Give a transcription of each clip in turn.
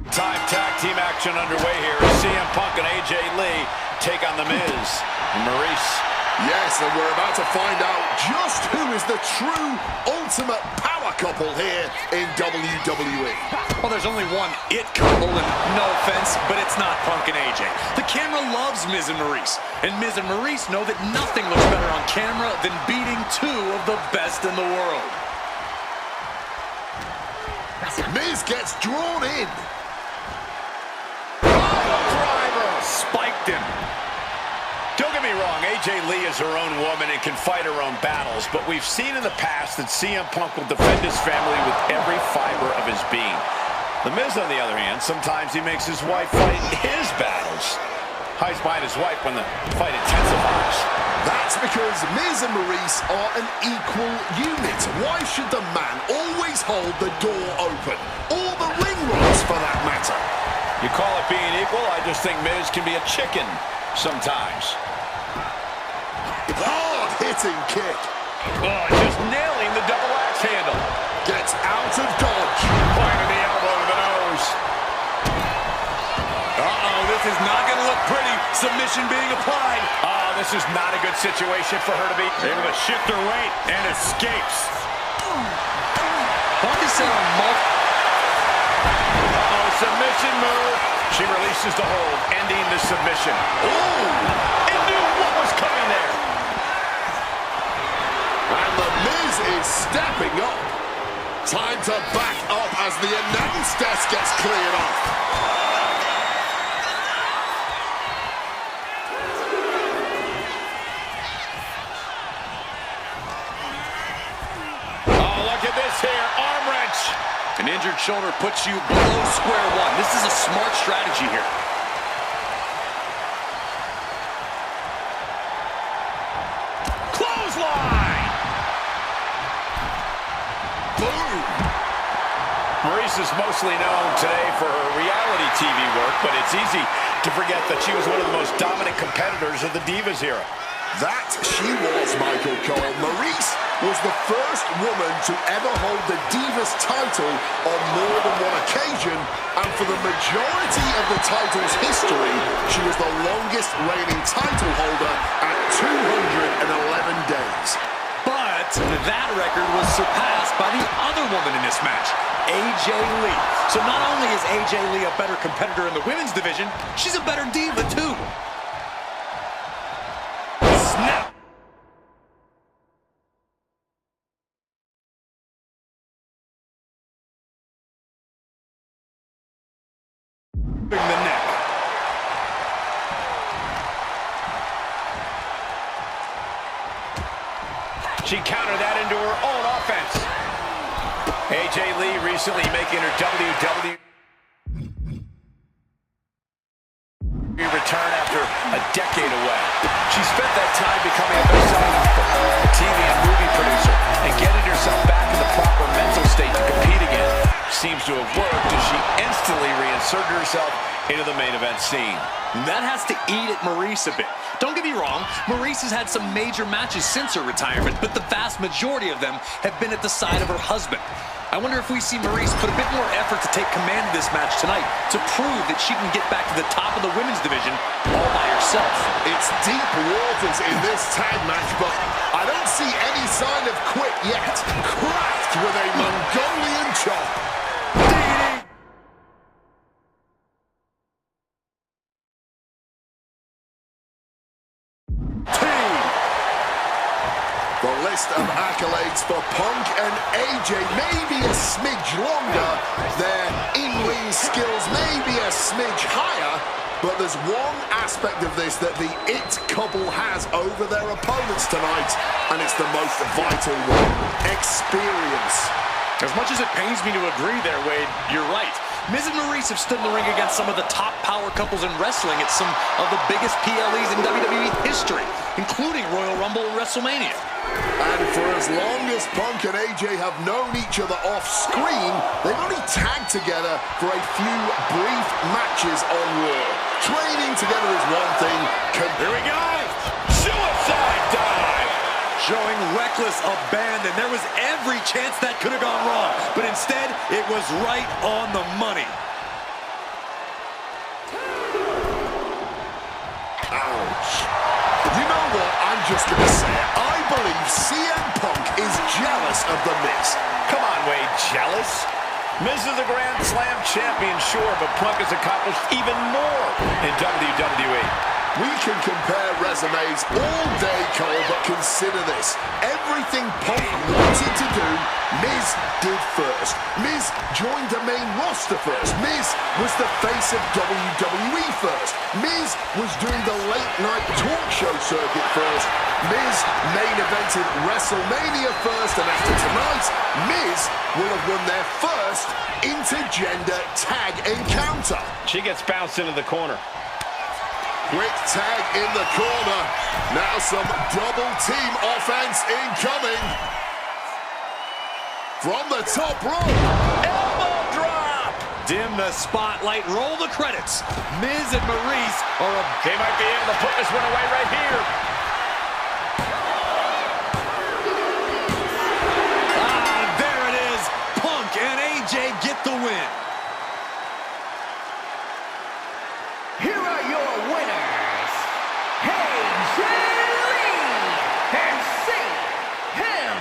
Time tag team action underway here. CM Punk and AJ Lee take on The Miz and Maurice. Yes, and we're about to find out just who is the true ultimate power couple here in WWE. Well, there's only one it couple, and no offense, but it's not Punk and AJ. The camera loves Miz and Maurice, and Miz and Maurice know that nothing looks better on camera than beating two of the best in the world. Miz gets drawn in. Driver spiked him. Don't get me wrong, AJ Lee is her own woman and can fight her own battles, but we've seen in the past that CM Punk will defend his family with every fiber of his being. The Miz, on the other hand, sometimes he makes his wife fight his battles. Hides behind his wife when the fight intensifies. That's because Miz and Maurice are an equal unit. Why should the man always hold the door open? Or the ring ropes, for that matter? You call it being equal? I just think Miz can be a chicken sometimes. Hard-hitting kick. Oh, just nailing the double axe handle. Gets out of dodge. Point of the elbow to the nose. Uh-oh, this is not going to look pretty. Submission being applied. Oh, this is not a good situation for her to be able to shift her weight and escapes. Punk is set on multiple. Uh-oh, submission move. She releases the hold, ending the submission. Ooh! It knew what was coming there. And The Miz is stepping up. Time to back up as the announce desk gets cleared off. Oh, look at this here. Arm wrench. An injured shoulder puts you below square one. This is a smart strategy here. Clothesline. Boom. Maurice is mostly known today for her reality TV work, but it's easy to forget that she was one of the most dominant competitors of the Divas era. That she was, Michael Cole. Maurice was the first woman to ever hold the Divas title on more than one occasion, and for the majority of the title's history, she was the longest reigning title holder at 211 days. But that record was surpassed by the other woman in this match, AJ Lee. So not only is AJ Lee a better competitor in the women's division, she's a better diva too. Snap! The neck. She countered that into her own offense. AJ Lee recently making her WWE return after a decade away. She spent that time becoming a best-selling TV and movie producer and getting herself back in the proper mental state to compete again. Seems to have worked as she instantly reinserted herself into the main event scene. That has to eat at Maurice a bit. Don't get me wrong, Maurice has had some major matches since her retirement, but the vast majority of them have been at the side of her husband. I wonder if we see Maurice put a bit more effort to take command of this match tonight to prove that she can get back to the top of the women's division all by herself. It's deep waters in this tag match, but I don't see any sign of quit yet. Cracked with a Mongolian chop. The list of accolades for Punk and AJ may be a smidge longer, their in-ring skills may be a smidge higher, but there's one aspect of this that the it couple has over their opponents tonight, and it's the most vital one: experience. As much as it pains me to agree there, Wade, you're right. Miz and Maurice have stood in the ring against some of the top power couples in wrestling at some of the biggest PLEs in WWE history, including Royal Rumble and WrestleMania. And for as long as Punk and AJ have known each other off-screen, they've only tagged together for a few brief matches on Raw. Training together is one thing. Here we go! Suicide dive! Showing reckless abandon. There was every chance that could have gone wrong, but instead, it was right on the money. just going to say it. I believe CM Punk is jealous of The Miz. Come on, Wade, jealous? Miz is a Grand Slam champion, sure, but Punk has accomplished even more in WWE. We can compare resumes all day, Cole, but consider this. Everything Punk wanted to do, Miz did first. Miz joined the main roster first. Miz was the face of WWE first. Miz was doing the late-night talk show circuit first. Miz main evented WrestleMania first, and after tonight, Miz will have won their first intergender tag encounter. She gets bounced into the corner. Quick tag in the corner. Now some double team offense incoming. From the top rope. Elbow drop. Dim the spotlight, roll the credits. Miz and Maurice are They might be able to put this one away right here. there it is. Punk and AJ get the win. Here are your winners, AJ and CM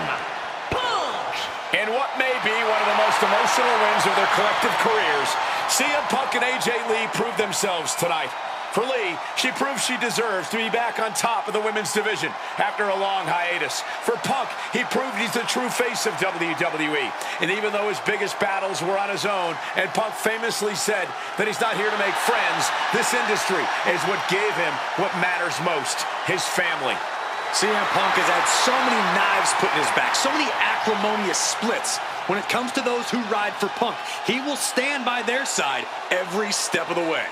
Punk. In what may be one of the most emotional wins of their collective careers, CM Punk and AJ Lee proved themselves tonight. For Lee, she proved she deserves to be back on top of the women's division after a long hiatus. For Punk, he proved he's the true face of WWE. And even though his biggest battles were on his own, and Punk famously said that he's not here to make friends, this industry is what gave him what matters most, his family. CM Punk has had so many knives put in his back, so many acrimonious splits. When it comes to those who ride for Punk, he will stand by their side every step of the way.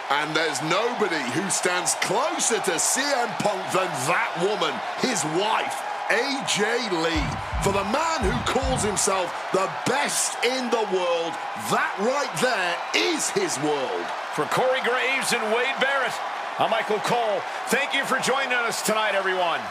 And there's nobody who stands closer to CM Punk than that woman, his wife, AJ Lee. For the man who calls himself the best in the world, that right there is his world. For Cory Graves and Wade Barrett, I'm Michael Cole. Thank you for joining us tonight, everyone.